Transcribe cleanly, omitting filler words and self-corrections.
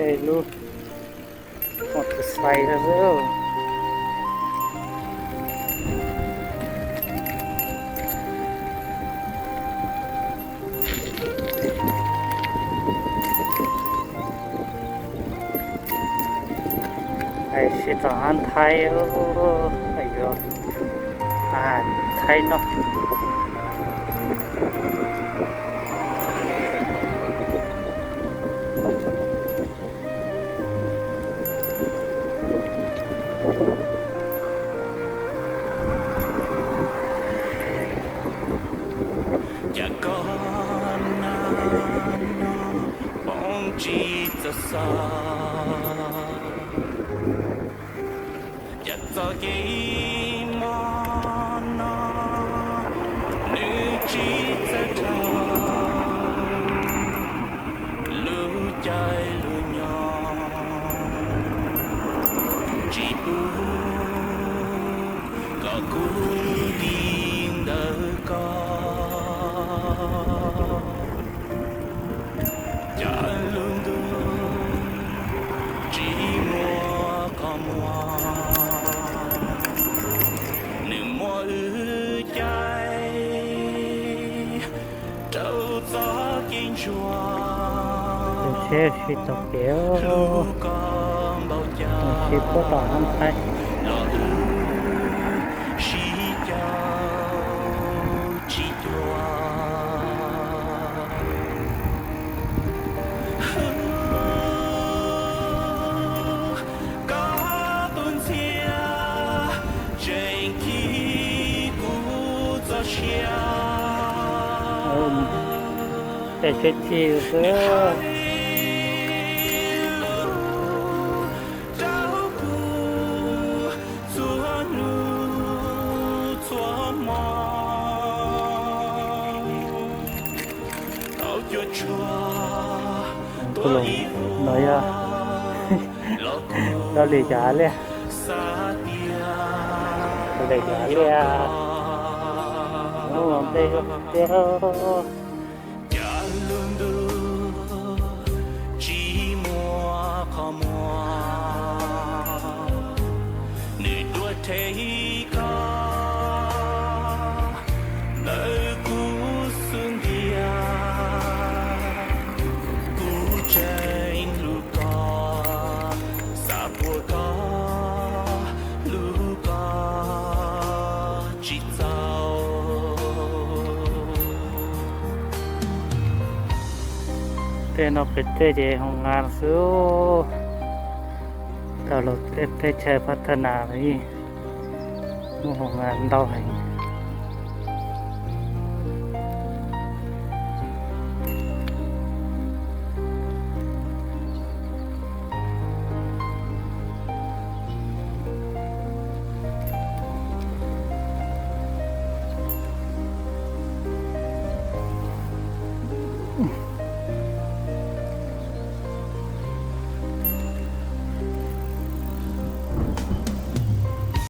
chơi luôn một cái xoay ra rồi ai sẽ chọn thay ai rồi thay nó Cha con nó bóng chỉ cho xa Cha cho cái món nó nữ chỉ cho cha lưu trái lưu nhỏ chỉ u có cú điên đời con sẽ suy tập kéo chỉ có tỏ năm thay để chơi chiều nữa tôi nói nó lì giá lên lì giá lên nó làm đây không thế có nơi cũ xuân dia cũ tranh lu có xa bùa có lu có chỉ sao thế nó phải chơi gì không ngàn số tao lột thế chơi phát triển nào đi มองงานเราให้